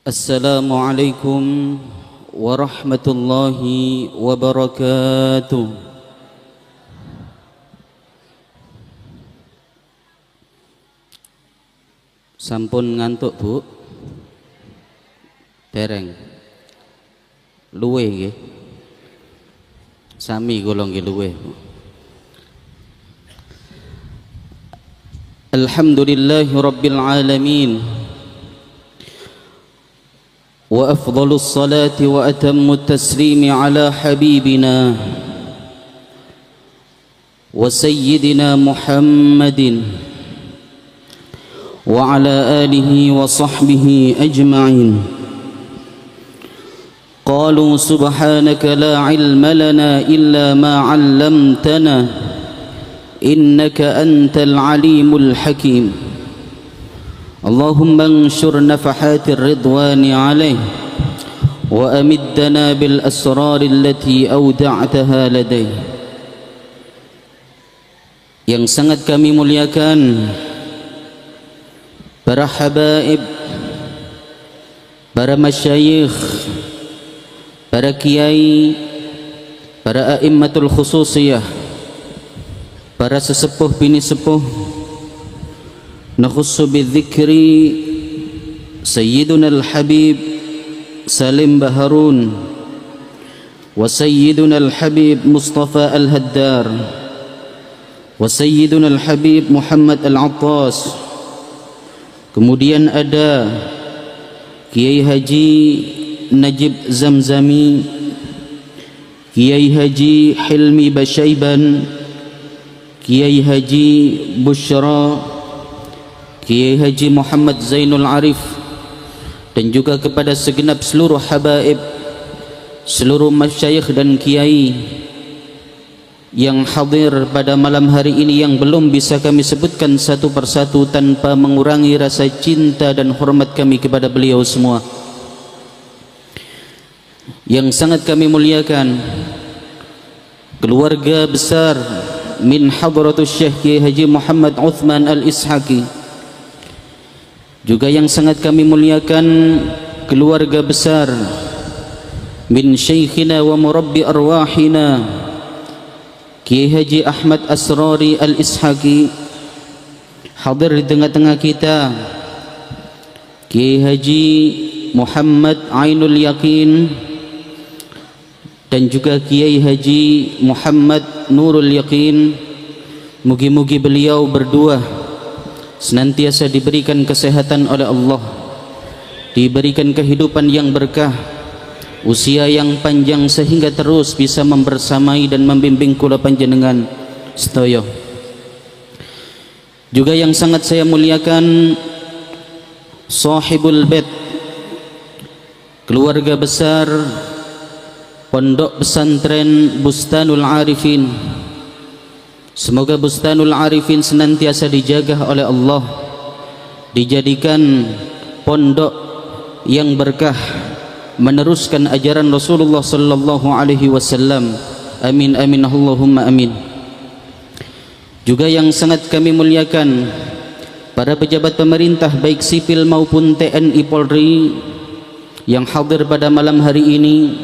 Assalamualaikum warahmatullahi wabarakatuh. Sampun ngantuk, Bu? Dereng. Luwe nggih. Sami kula nggih luwe, Bu. Alhamdulillahi rabbil alamin. وأفضل الصلاة وأتم التسليم على حبيبنا وسيدنا محمد وعلى آله وصحبه أجمعين. قالوا سبحانك لا علم لنا إلا ما علمتنا إنك أنت العليم الحكيم. اللهم انشر نفحات الرضوان عليه وأمدنا بالأسرار التي أودعتها لديه. Yang sangat kami muliakan para habaib, para masyayikh, para kiai, para a'immatul khususiyah, para sesepuh bini sepuh, نخص بالذكر سيدنا الحبيب سالم بهارون وسيدنا الحبيب مصطفى الهدار وسيدنا الحبيب محمد العطاس. Kemudian ada Kiai Haji Najib Zamzami, Kiai Haji Hilmi Basyaiban, Kiai Haji Bushra, Kiai Haji Muhammad Zainul Arif, dan juga kepada segenap seluruh habaib, seluruh masyayikh dan kiai yang hadir pada malam hari ini yang belum bisa kami sebutkan satu persatu tanpa mengurangi rasa cinta dan hormat kami kepada beliau semua. Yang sangat kami muliakan keluarga besar min hadratus Syekh Kiai Haji Muhammad Uthman Al-Ishaqi, juga yang sangat kami muliakan keluarga besar min syekhina wa murabbi arwahina Kiai Haji Ahmad Asrari Al-Ishaqi. Hadir di tengah-tengah kita Kiai Haji Muhammad Ainul Yaqin dan juga Kiai Haji Muhammad Nurul Yaqin. Mugi-mugi beliau berdua senantiasa diberikan kesehatan oleh Allah, diberikan kehidupan yang berkah, usia yang panjang sehingga terus bisa membersamai dan membimbing kula panjenengan sedaya. Juga yang sangat saya muliakan sahibul bait, keluarga besar Pondok Pesantren Bustanul Arifin. Semoga Bustanul Arifin senantiasa dijaga oleh Allah, dijadikan pondok yang berkah, meneruskan ajaran Rasulullah sallallahu alaihi wasallam. Amin amin Allahumma amin. Juga yang sangat kami muliakan para pejabat pemerintah baik sipil maupun TNI Polri yang hadir pada malam hari ini.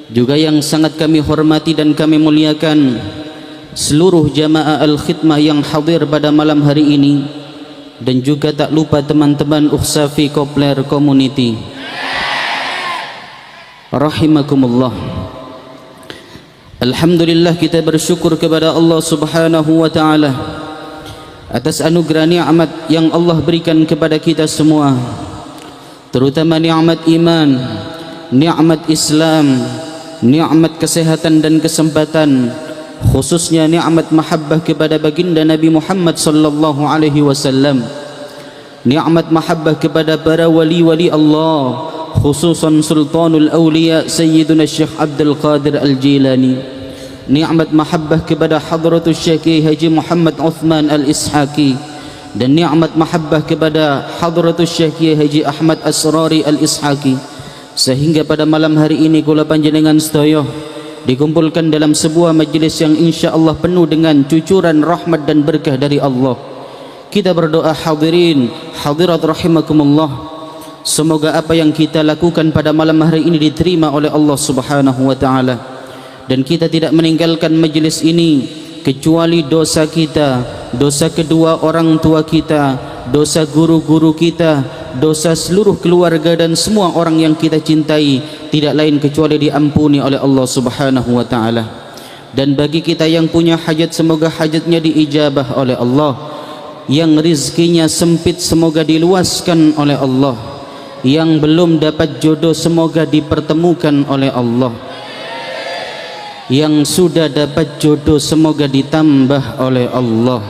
Juga yang sangat kami hormati dan kami muliakan seluruh jamaah al-khidmah yang hadir pada malam hari ini, dan juga tak lupa teman-teman Ukhsafi Kopler Community rahimakumullah. Alhamdulillah, kita bersyukur kepada Allah Subhanahu wa taala atas anugerah nikmat yang Allah berikan kepada kita semua, terutama nikmat iman, nikmat Islam, nikmat kesehatan dan kesempatan, khususnya nikmat mahabbah kepada baginda Nabi Muhammad sallallahu alaihi wasallam, nikmat mahabbah kepada para wali-wali Allah, khususan Sultanul Awliya Sayyiduna Syekh Abdul Qadir Al-Jilani, nikmat mahabbah kepada hadratus Syekh Haji Muhammad Uthman Al-Ishaqi, dan nikmat mahabbah kepada hadratus Syekh Haji Ahmad Asrari Al-Ishaqi, sehingga pada malam hari ini kula panjenengan sedaya dikumpulkan dalam sebuah majlis yang insya-Allah penuh dengan cucuran rahmat dan berkah dari Allah. Kita berdoa hadirin hadirat rahimakumullah, semoga apa yang kita lakukan pada malam hari ini diterima oleh Allah Subhanahu wa taala, dan kita tidak meninggalkan majlis ini kecuali dosa kita, dosa kedua orang tua kita, dosa guru-guru kita, dosa seluruh keluarga dan semua orang yang kita cintai, tidak lain kecuali diampuni oleh Allah Subhanahu wa taala. Dan bagi kita yang punya hajat, semoga hajatnya diijabah oleh Allah. Yang rizkinya sempit, semoga diluaskan oleh Allah. Yang belum dapat jodoh, semoga dipertemukan oleh Allah. Yang sudah dapat jodoh, semoga ditambah oleh Allah.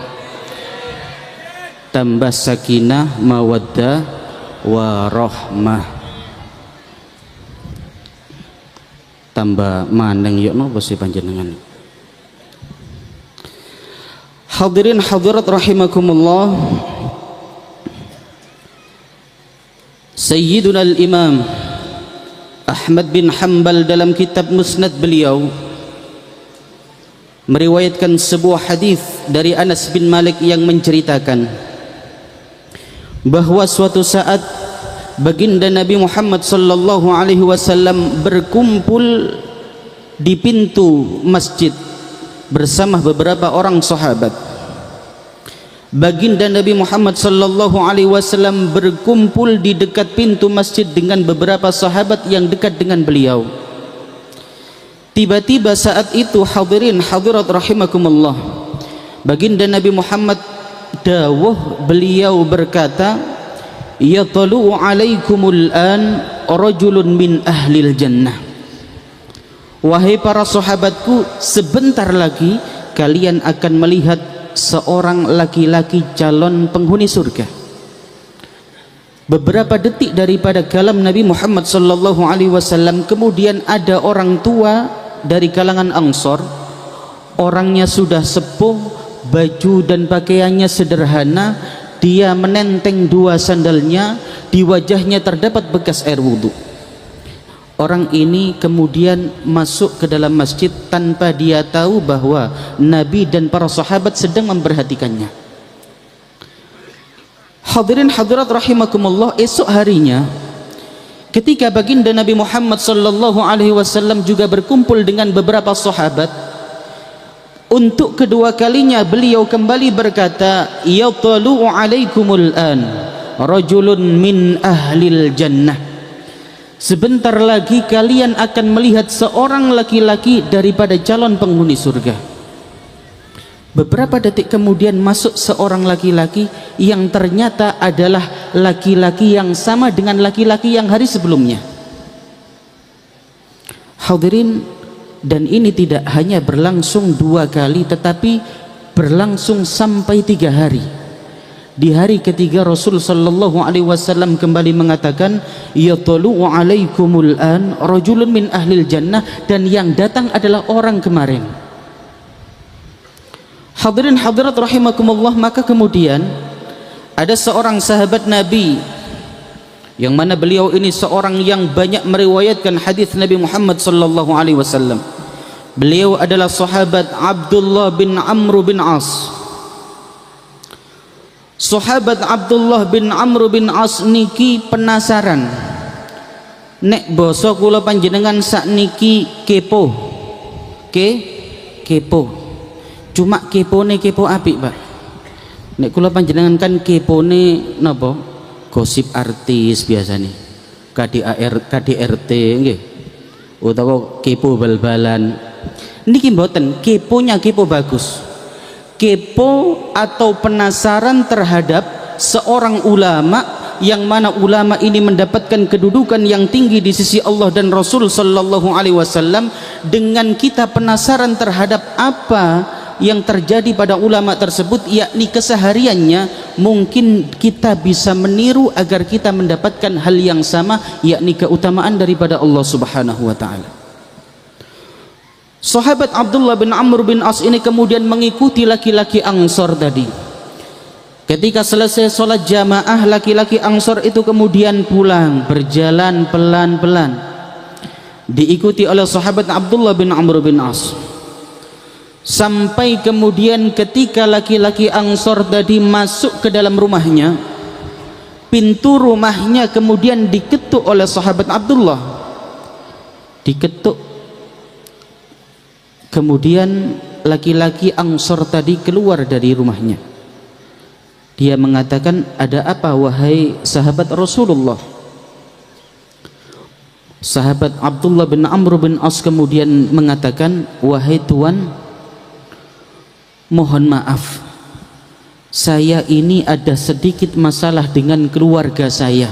Tambah sakinah, mawaddah, warahmah. Tambah maneng yuk nopo si panjenengan. Hadirin hadirat rahimakumullah, Sayyiduna al-Imam Ahmad bin Hanbal dalam kitab Musnad beliau meriwayatkan sebuah hadis dari Anas bin Malik yang menceritakan bahwa suatu saat baginda Nabi Muhammad sallallahu alaihi wasallam berkumpul di pintu masjid bersama beberapa orang sahabat. Baginda Nabi Muhammad sallallahu alaihi wasallam berkumpul di dekat pintu masjid dengan beberapa sahabat yang dekat dengan beliau. Tiba-tiba saat itu, hadirin hadirat rahimakumullah, baginda Nabi Muhammad dawuh beliau berkata, "Yatalu'u 'alaikumul an rajulun min ahlil jannah." Wahai para sahabatku, sebentar lagi kalian akan melihat seorang laki-laki calon penghuni surga. Beberapa detik daripada kalam Nabi Muhammad sallallahu alaihi wasallam, kemudian ada orang tua dari kalangan Ansor. Orangnya sudah sepuh, baju dan pakaiannya sederhana, dia menenteng dua sandalnya, di wajahnya terdapat bekas air wudhu. Orang ini kemudian masuk ke dalam masjid tanpa dia tahu bahwa Nabi dan para sahabat sedang memperhatikannya. Hadirin hadirat rahimakumullah, esok harinya ketika baginda Nabi Muhammad sallallahu alaihi wasallam juga berkumpul dengan beberapa sahabat, untuk kedua kalinya beliau kembali berkata, "Yatalu'u 'alaikumul an rajulun min ahlil jannah." Sebentar lagi kalian akan melihat seorang laki-laki daripada calon penghuni surga. Beberapa detik kemudian masuk seorang laki-laki yang ternyata adalah laki-laki yang sama dengan laki-laki yang hari sebelumnya. Hadirin, dan ini tidak hanya berlangsung 2 kali, tetapi berlangsung sampai 3 hari. Di hari ketiga Rasul sallallahu alaihi wasallam kembali mengatakan, "Yatalu'u 'alaikumul an rajulun min ahlil jannah," dan yang datang adalah orang kemarin. Hadirin hadirat rahimakumullah, maka kemudian ada seorang sahabat Nabi yang mana beliau ini seorang yang banyak meriwayatkan hadis Nabi Muhammad sallallahu alaihi wasallam. Beliau adalah sahabat Abdullah bin Amr bin As. Sahabat Abdullah bin Amr bin As niki penasaran. Nek basa kula panjenengan sakniki kepo. Kepo. Cuma kepone kepo apik, Pak. Nek kula panjenengan kan kepone napa? Gosip artis biasanya. KDRT nggih. Utawa kepo bal-balan. Niki mboten, keponya kepo bagus. Kepo atau penasaran terhadap seorang ulama yang mana ulama ini mendapatkan kedudukan yang tinggi di sisi Allah dan Rasul sallallahu alaihi wasallam, dengan kita penasaran terhadap apa yang terjadi pada ulama tersebut, yakni kesehariannya, mungkin kita bisa meniru agar kita mendapatkan hal yang sama, yakni keutamaan daripada Allah Subhanahu wa taala. Sahabat Abdullah bin Amr bin As ini kemudian mengikuti laki-laki Ansor tadi. Ketika selesai sholat jamaah, laki-laki Ansor itu kemudian pulang, berjalan pelan-pelan, diikuti oleh sahabat Abdullah bin Amr bin As. Sampai kemudian ketika laki-laki Ansor tadi masuk ke dalam rumahnya, pintu rumahnya kemudian diketuk oleh sahabat Abdullah, diketuk. Kemudian laki-laki Ansor tadi keluar dari rumahnya. Dia mengatakan, ada apa wahai sahabat Rasulullah? Sahabat Abdullah bin Amr bin As kemudian mengatakan, wahai Tuan, mohon maaf, saya ini ada sedikit masalah dengan keluarga saya,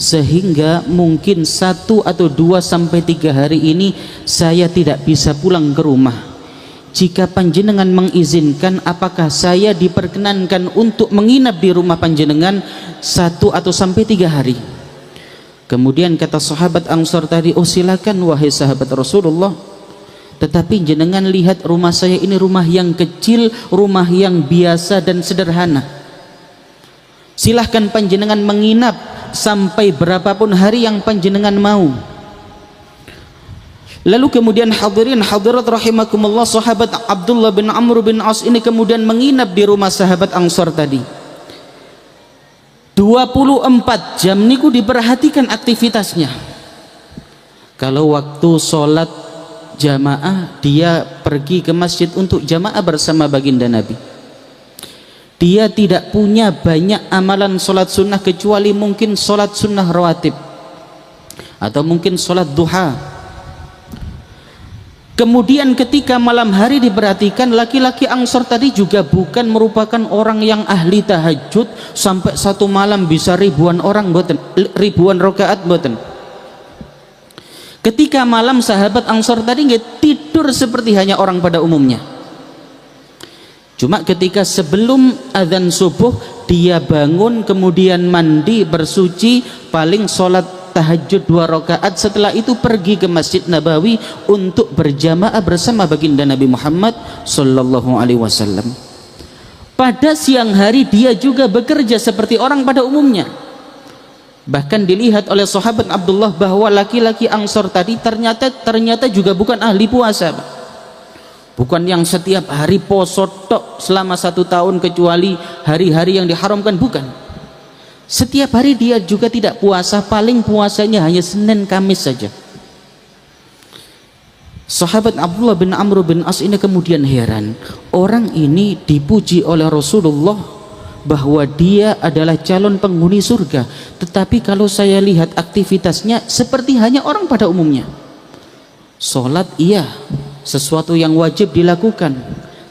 sehingga mungkin 1 atau 2 sampai 3 hari ini saya tidak bisa pulang ke rumah. Jika panjenengan mengizinkan, apakah saya diperkenankan untuk menginap di rumah panjenengan 1 atau sampai 3 hari? Kemudian kata sahabat Ansor tadi, oh silakan wahai sahabat Rasulullah, tetapi jenengan lihat rumah saya ini rumah yang kecil, rumah yang biasa dan sederhana. Silahkan panjenengan menginap sampai berapapun hari yang panjenengan mau. Lalu kemudian hadirin hadirat rahimakumullah, sahabat Abdullah bin Amr bin As ini kemudian menginap di rumah sahabat Ansor tadi. 24 jam niku diperhatikan aktivitasnya. Kalau waktu sholat jamaah, dia pergi ke masjid untuk jamaah bersama baginda Nabi. Dia tidak punya banyak amalan sholat sunnah kecuali mungkin sholat sunnah rawatib atau mungkin sholat duha. Kemudian ketika malam hari diperhatikan, laki-laki Ansor tadi juga bukan merupakan orang yang ahli tahajud sampai satu malam bisa ribuan orang, ribuan rakaat, boten. Ketika malam sahabat Ansor tadi nggak tidur seperti hanya orang pada umumnya. Cuma ketika sebelum azan subuh dia bangun, kemudian mandi, bersuci, paling sholat tahajud 2 rakaat, setelah itu pergi ke Masjid Nabawi untuk berjamaah bersama baginda Nabi Muhammad sallallahu alaihi wasallam. Pada siang hari dia juga bekerja seperti orang pada umumnya. Bahkan dilihat oleh sahabat Abdullah bahwa laki-laki Ansor tadi ternyata juga bukan ahli puasa, bukan yang setiap hari poso tok selama 1 tahun kecuali hari-hari yang diharamkan, bukan. Setiap hari dia juga tidak puasa, paling puasanya hanya Senin Kamis saja. Sahabat Abdullah bin Amr bin As ini kemudian heran, orang ini dipuji oleh Rasulullah bahwa dia adalah calon penghuni surga, tetapi kalau saya lihat aktivitasnya seperti hanya orang pada umumnya. Sholat iya, sesuatu yang wajib dilakukan,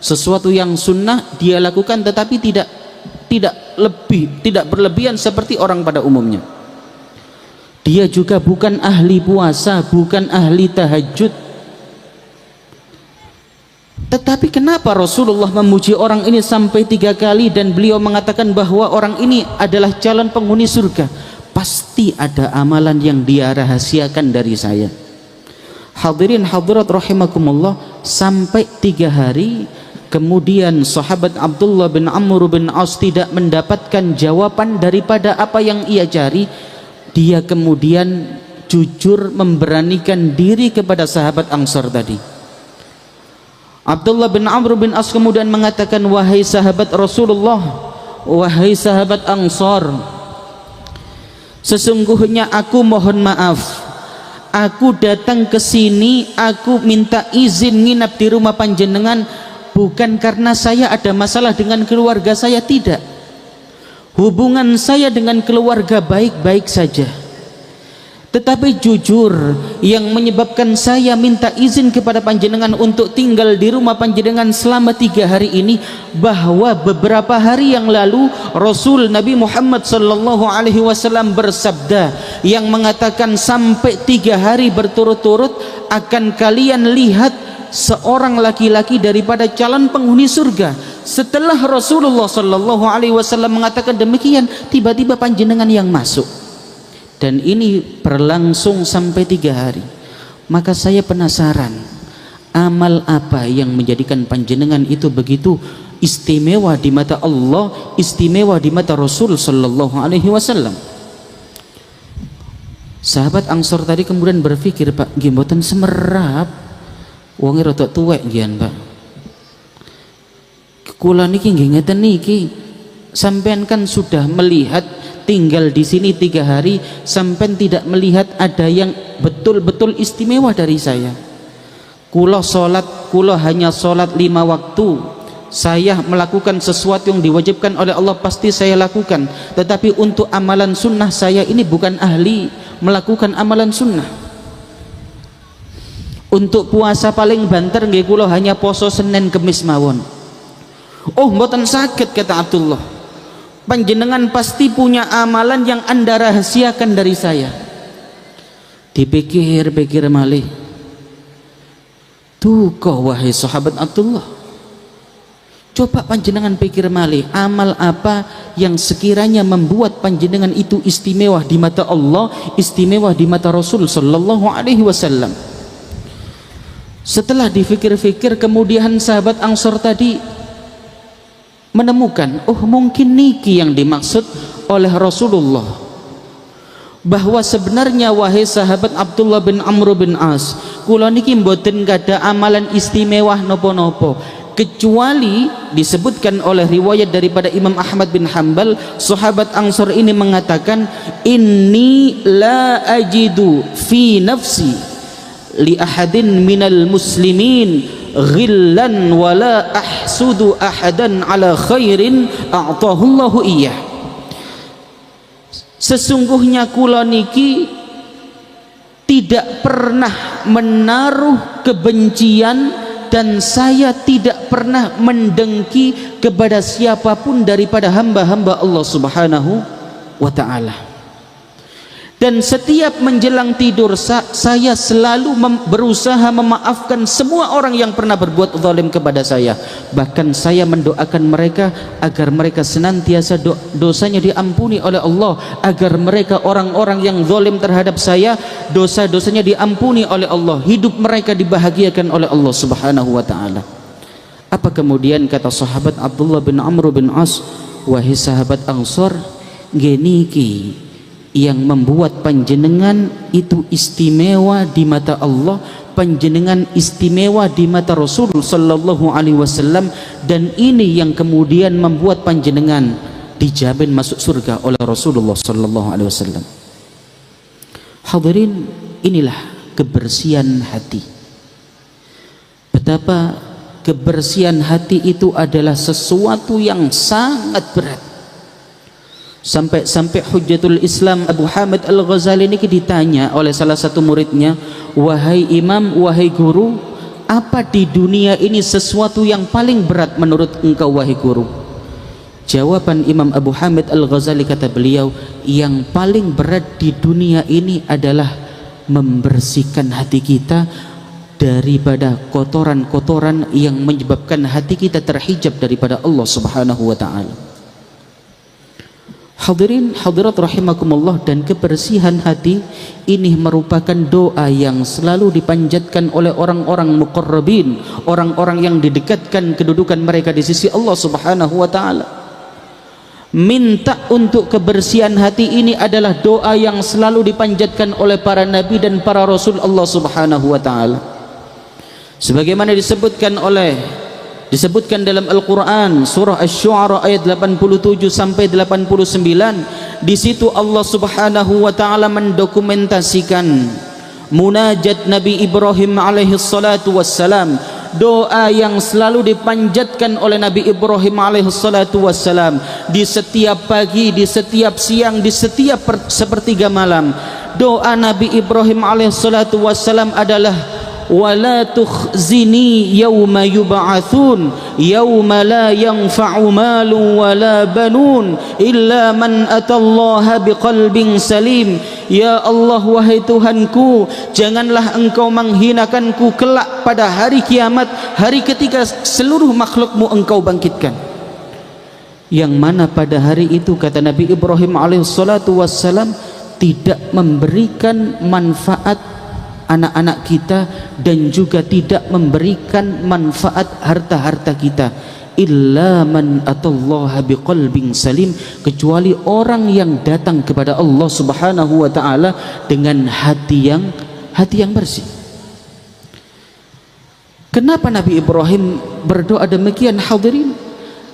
sesuatu yang sunnah dia lakukan, tetapi tidak berlebihan seperti orang pada umumnya. Dia juga bukan ahli puasa, bukan ahli tahajud. Tetapi kenapa Rasulullah memuji orang ini sampai 3 kali dan beliau mengatakan bahwa orang ini adalah calon penghuni surga? Pasti ada amalan yang dia rahasiakan dari saya. Hadirin hadirat rahimakumullah, sampai 3 hari kemudian sahabat Abdullah bin Amr bin As tidak mendapatkan jawaban daripada apa yang ia cari. Dia kemudian jujur memberanikan diri kepada sahabat Ansor tadi. Abdullah bin Amr bin As kemudian mengatakan, wahai sahabat Rasulullah, wahai sahabat Ansor, sesungguhnya aku mohon maaf, aku datang ke sini, aku minta izin nginap di rumah panjenengan bukan karena saya ada masalah dengan keluarga saya, tidak. Hubungan saya dengan keluarga baik-baik saja. Tetapi jujur yang menyebabkan saya minta izin kepada panjenengan untuk tinggal di rumah panjenengan selama 3 hari ini, bahwa beberapa hari yang lalu Rasul Nabi Muhammad sallallahu alaihi wasallam bersabda yang mengatakan sampai 3 hari berturut-turut akan kalian lihat seorang laki-laki daripada calon penghuni surga. Setelah Rasulullah sallallahu alaihi wasallam mengatakan demikian, tiba-tiba panjenengan yang masuk. Dan ini berlangsung sampai 3 hari. Maka saya penasaran, amal apa yang menjadikan panjenengan itu begitu istimewa di mata Allah, istimewa di mata Rasul sallallahu alaihi wasallam? Sahabat Ansor tadi kemudian berpikir, Pak, nggih mboten semerap, wonge rada tuwek nggih, Pak. Kula niki nggih ngeten niki, sampean kan sudah melihat tinggal di sini 3 hari sampean tidak melihat ada yang betul-betul istimewa dari saya. Kula hanya sholat 5 waktu. Saya melakukan sesuatu yang diwajibkan oleh Allah pasti saya lakukan, tetapi untuk amalan sunnah saya ini bukan ahli melakukan amalan sunnah. Untuk puasa paling banter nggih kula hanya poso Senin Kemis mawon. Oh mboten sakit, kata Abdullah. Panjenengan pasti punya amalan yang Anda rahasiakan dari saya. Dipikir-pikir malih, tuh kok wahai sahabat Abdullah, coba panjenengan pikir malih, amal apa yang sekiranya membuat panjenengan itu istimewa di mata Allah, istimewa di mata Rasul sallallahu alaihi wasallam. Setelah dipikir-pikir, kemudian sahabat Ansor tadi menemukan, oh mungkin niki yang dimaksud oleh Rasulullah, bahwa sebenarnya wahai sahabat Abdullah bin Amr bin As, kula niki mboten gada amalan istimewa nopo-nopo, kecuali disebutkan oleh riwayat daripada Imam Ahmad bin Hanbal, sahabat Ansor ini mengatakan, inni la ajidu fi nafsi li ahadin minal muslimin ghillan wala ahsudu ahadan ala khairin a'tahullahu iyyah. Sesungguhnya kula niki tidak pernah menaruh kebencian dan saya tidak pernah mendengki kepada siapapun daripada hamba-hamba Allah Subhanahu wa ta'ala. Dan setiap menjelang tidur saya selalu berusaha memaafkan semua orang yang pernah berbuat zalim kepada saya. Bahkan saya mendoakan mereka agar mereka senantiasa dosanya diampuni oleh Allah, agar mereka orang-orang yang zalim terhadap saya dosa-dosanya diampuni oleh Allah, hidup mereka dibahagiakan oleh Allah Subhanahu wa ta'ala. Apa kemudian kata sahabat Abdullah bin Amr bin As, wahai sahabat Ansor, geniki yang membuat panjenengan itu istimewa di mata Allah, panjenengan istimewa di mata Rasul sallallahu alaihi wasallam, dan ini yang kemudian membuat panjenengan dijamin masuk surga oleh Rasulullah sallallahu alaihi wasallam. Hadirin, inilah kebersihan hati. Betapa kebersihan hati itu adalah sesuatu yang sangat berat. Sampai Hujjatul Islam Abu Hamid Al-Ghazali ini ditanya oleh salah satu muridnya, wahai imam, wahai guru, apa di dunia ini sesuatu yang paling berat menurut engkau wahai guru? Jawaban Imam Abu Hamid Al-Ghazali, kata beliau, yang paling berat di dunia ini adalah membersihkan hati kita daripada kotoran-kotoran yang menyebabkan hati kita terhijab daripada Allah Subhanahu wa ta'ala. Hadirin hadirat rahimakumullah, dan kebersihan hati ini merupakan doa yang selalu dipanjatkan oleh orang-orang muqarrabin, orang-orang yang didekatkan kedudukan mereka di sisi Allah Subhanahu wa ta'ala. Minta untuk kebersihan hati ini adalah doa yang selalu dipanjatkan oleh para nabi dan para rasul Allah Subhanahu wa ta'ala, sebagaimana disebutkan dalam Al-Quran surah Asy-Syu'ara ayat 87 sampai 89. Di situ Allah Subhanahu wa ta'ala mendokumentasikan munajat Nabi Ibrahim alaihi salatu wassalam, doa yang selalu dipanjatkan oleh Nabi Ibrahim alaihi salatu wassalam di setiap pagi, di setiap siang, di setiap sepertiga malam. Doa Nabi Ibrahim alaihi salatu wassalam adalah, wala tukhzini yawma yub'atsun yawma la yanfa'u malun wala banun illa man atallaha biqalbin salim. Ya Allah, wahai Tuhanku, janganlah engkau menghinakanku kelak pada hari kiamat, hari ketika seluruh makhlukmu engkau bangkitkan, yang mana pada hari itu, kata Nabi Ibrahim alaihissalatu wassalam, tidak memberikan manfaat anak-anak kita dan juga tidak memberikan manfaat harta-harta kita, illa man atallaha biqalbin salim, kecuali orang yang datang kepada Allah Subhanahu wa ta'ala dengan hati yang bersih. Kenapa Nabi Ibrahim berdoa demikian, hadirin?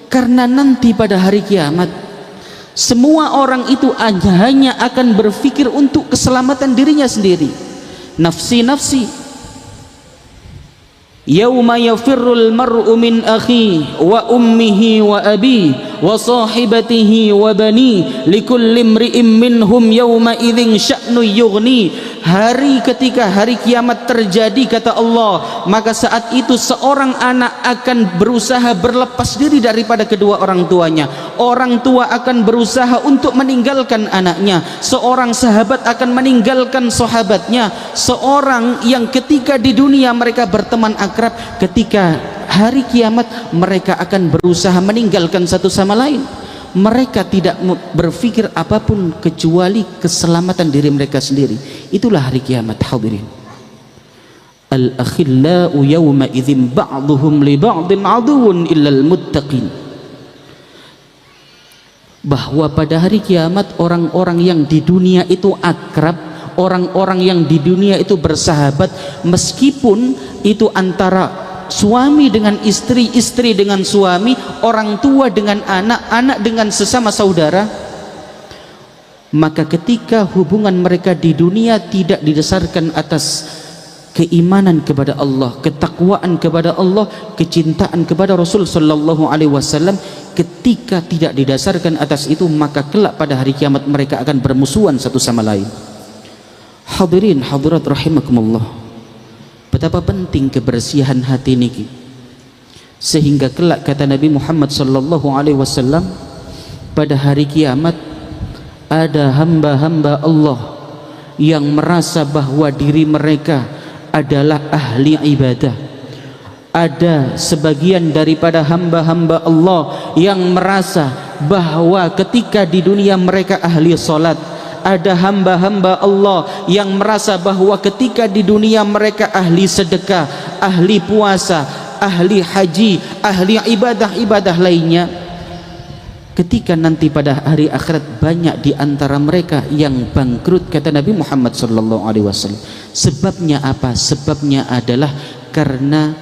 Karena nanti pada hari kiamat Semua orang itu hanya akan berpikir untuk keselamatan dirinya sendiri. Nafsi nafsi. Yauma yafirrul mar'u min akhihi wa ummihi wa abihi wa sahibatihi wa bani likulli imri'in minhum yawma idzin sya'nu yughni. Hari ketika hari kiamat terjadi, kata Allah, maka saat itu seorang anak akan berusaha berlepas diri daripada kedua orang tuanya. Orang tua akan berusaha untuk meninggalkan anaknya. Seorang sahabat akan meninggalkan sahabatnya. Seorang yang ketika di dunia mereka berteman akrab, ketika hari kiamat mereka akan berusaha meninggalkan satu sama lain. Mereka tidak berpikir apapun kecuali keselamatan diri mereka sendiri. Itulah hari kiamat, hadirin. Al-akhillau yawma idzin ba'dhum li ba'din aduwwun illal muttaqin. Bahwa pada hari kiamat orang-orang yang di dunia itu akrab, orang-orang yang di dunia itu bersahabat, meskipun itu antara suami dengan istri, istri dengan suami, orang tua dengan anak, anak dengan sesama saudara, maka ketika hubungan mereka di dunia tidak didasarkan atas keimanan kepada Allah, ketakwaan kepada Allah, kecintaan kepada Rasul sallallahu alaihi wasallam, ketika tidak didasarkan atas itu, maka kelak pada hari kiamat mereka akan bermusuhan satu sama lain. Hadirin hadirat rahimakumullah, betapa penting kebersihan hati niki, sehingga kelak kata Nabi Muhammad sallallahu alaihi wasallam, pada hari kiamat ada hamba-hamba Allah yang merasa bahwa diri mereka adalah ahli ibadah. Ada sebagian daripada hamba-hamba Allah yang merasa bahwa ketika di dunia mereka ahli salat. Ada hamba-hamba Allah yang merasa bahwa ketika di dunia mereka ahli sedekah, ahli puasa, ahli haji, ahli ibadah-ibadah lainnya. Ketika nanti pada hari akhirat banyak di antara mereka yang bangkrut, kata Nabi Muhammad sallallahu alaihi wasallam. Sebabnya apa? Sebabnya adalah karena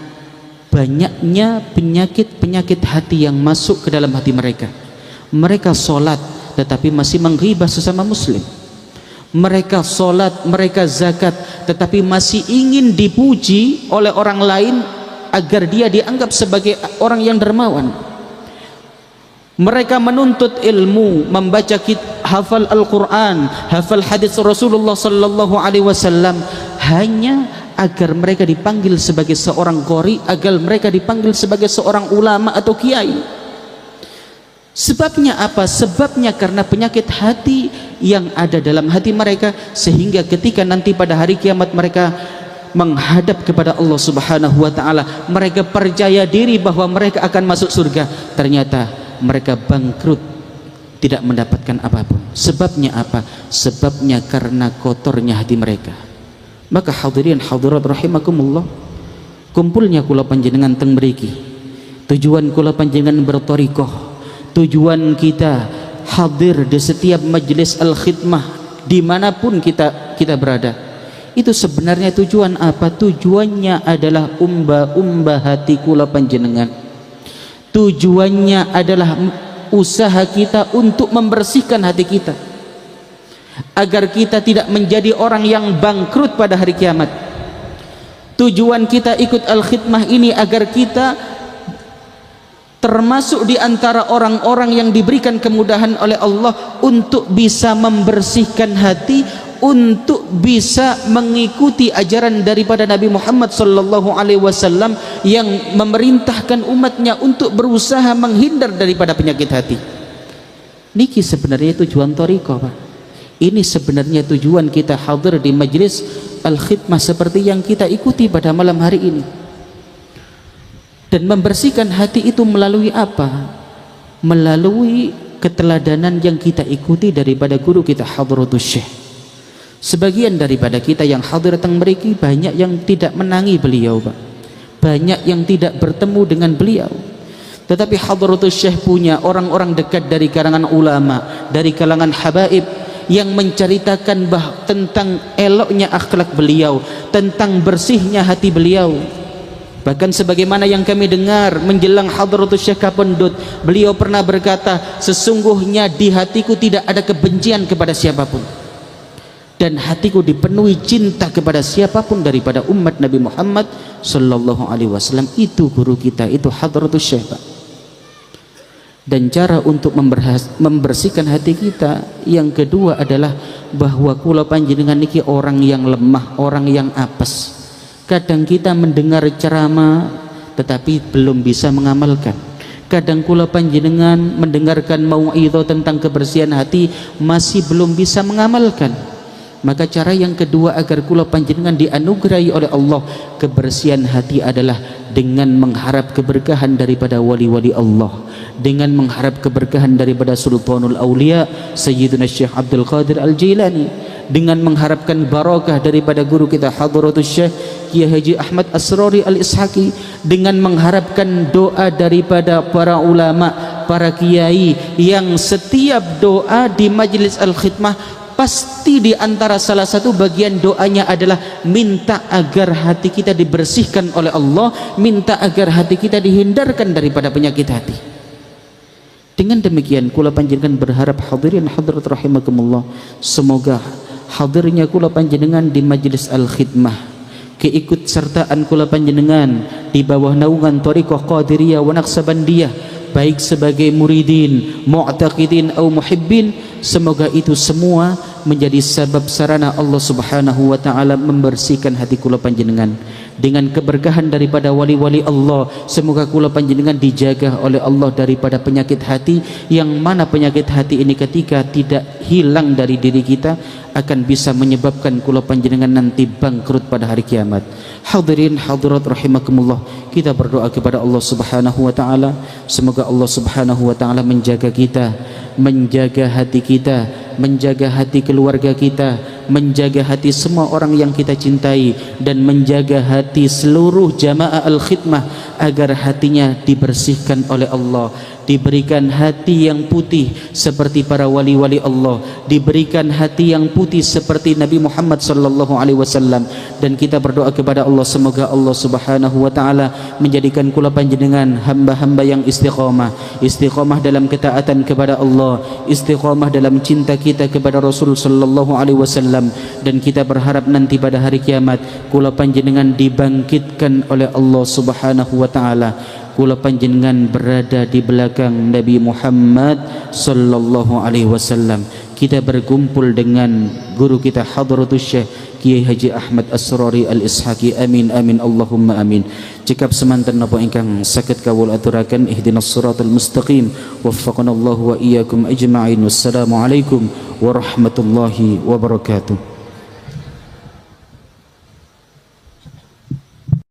banyaknya penyakit-penyakit hati yang masuk ke dalam hati mereka. Mereka sholat tetapi masih menghibah sesama muslim. Mereka sholat, mereka zakat, tetapi masih ingin dipuji oleh orang lain agar dia dianggap sebagai orang yang dermawan. Mereka menuntut ilmu, membaca hafal Al-Quran, hafal hadis Rasulullah sallallahu alaihi wasallam, hanya agar mereka dipanggil sebagai seorang qori, agar mereka dipanggil sebagai seorang ulama atau kiai. Sebabnya apa? Sebabnya karena penyakit hati yang ada dalam hati mereka, sehingga ketika nanti pada hari kiamat mereka menghadap kepada Allah Subhanahu wa taala, mereka percaya diri bahwa mereka akan masuk surga, ternyata mereka bangkrut, tidak mendapatkan apapun. Sebabnya apa? Sebabnya karena kotornya hati mereka. Maka hadirin hadirat rahimakumullah, kumpulnya kula panjenengan teng mriki, tujuan kula panjenengan berthariqah, tujuan kita hadir di setiap majelis al-khidmah dimanapun kita berada, itu sebenarnya tujuan apa? Tujuannya adalah umba hati kula panjenengan. Tujuannya adalah usaha kita untuk membersihkan hati kita, agar kita tidak menjadi orang yang bangkrut pada hari kiamat. Tujuan kita ikut al-khidmah ini agar kita termasuk di antara orang-orang yang diberikan kemudahan oleh Allah untuk bisa membersihkan hati, untuk bisa mengikuti ajaran daripada Nabi Muhammad sallallahu alaihi wasallam yang memerintahkan umatnya untuk berusaha menghindar daripada penyakit hati. Niki sebenarnya tujuan thariqah, Pak. Ini sebenarnya tujuan kita hadir di majlis al-khidmah seperti yang kita ikuti pada malam hari ini. Dan membersihkan hati itu melalui apa? Melalui keteladanan yang kita ikuti daripada guru kita Hadratus Syekh. Sebagian daripada kita yang hadir datang mriki banyak yang tidak menangi beliau, Pak. Banyak yang tidak bertemu dengan beliau. Tetapi Hadratus Syekh punya orang-orang dekat dari kalangan ulama, dari kalangan habaib, yang menceritakan tentang eloknya akhlak beliau, tentang bersihnya hati beliau. Bahkan sebagaimana yang kami dengar menjelang Hadratus Syekh Kapendut, beliau pernah berkata, sesungguhnya di hatiku tidak ada kebencian kepada siapapun, dan hatiku dipenuhi cinta kepada siapapun daripada umat Nabi Muhammad sallallahu alaihi wasallam. Itu guru kita, itu Hadratus Syekh, Pak. Dan cara untuk membersihkan hati kita yang kedua adalah bahwa kula panjenengan niki orang yang lemah, orang yang apes. Kadang kita mendengar ceramah tetapi belum bisa mengamalkan. Kadang kula panjenengan mendengarkan mau'idhah tentang kebersihan hati masih belum bisa mengamalkan. Maka cara yang kedua agar kula panjenengan dianugerahi oleh Allah kebersihan hati adalah dengan mengharap keberkahan daripada wali-wali Allah, dengan mengharap keberkahan daripada Sultanul Aulia Sayyidina Syekh Abdul Qadir Al-Jilani, dengan mengharapkan barakah daripada guru kita Hadratus Syekh Kiai Haji Ahmad Asrori Al-Ishaqi, dengan mengharapkan doa daripada para ulama, para kiai yang setiap doa di Majlis Al-Khidmah pasti di antara salah satu bagian doanya adalah minta agar hati kita dibersihkan oleh Allah, minta agar hati kita dihindarkan daripada penyakit hati. Dengan demikian kula panjenengan berharap hadirin hadirat rahimakumullah, semoga hadirnya kula panjenengan di Majlis Al-Khidmah, keikutsertaan kula panjenengan di bawah naungan Thariqah Qadiriyah wa Naqsabandiyah, baik sebagai muridin, mu'taqidin atau muhibbin, semoga itu semua menjadi sebab sarana Allah Subhanahu wa taala membersihkan hati kula panjenengan dengan keberkahan daripada wali-wali Allah. Semoga kula panjenengan dijaga oleh Allah daripada penyakit hati, yang mana penyakit hati ini ketika tidak hilang dari diri kita akan bisa menyebabkan kula panjenengan nanti bangkrut pada hari kiamat. Hadirin hadirat rahimakumullah, kita berdoa kepada Allah Subhanahu wa taala, semoga Allah Subhanahu wa taala menjaga kita, menjaga hati kita, menjaga hati keluarga kita, menjaga hati semua orang yang kita cintai, dan menjaga hati seluruh jamaah Al-Khidmah agar hatinya dibersihkan oleh Allah, diberikan hati yang putih seperti para wali-wali Allah, diberikan hati yang putih seperti Nabi Muhammad sallallahu alaihi wasallam. Dan kita berdoa kepada Allah, semoga Allah Subhanahu wa taala menjadikan kula panjenengan hamba-hamba yang istiqamah, istiqamah dalam ketaatan kepada Allah, istiqamah dalam cinta kita kepada Rasul sallallahu alaihi wasallam. Dan kita berharap nanti pada hari kiamat kula panjenengan dibangkitkan oleh Allah Subhanahu wa taala, kula panjenengan berada di belakang Nabi Muhammad sallallahu alaihi wasallam. Kita berkumpul dengan guru kita Hadratus Syekh Kiai Haji Ahmad Asrori Al-Ishaqi. Amin amin Allahumma amin. Cekap semanten napa ingkang saged kawula aturaken, ihdinas siratal mustaqim, waffaqanallahu wa iyyakum ajma'in. Wassalamu alaikum warahmatullahi wabarakatuh.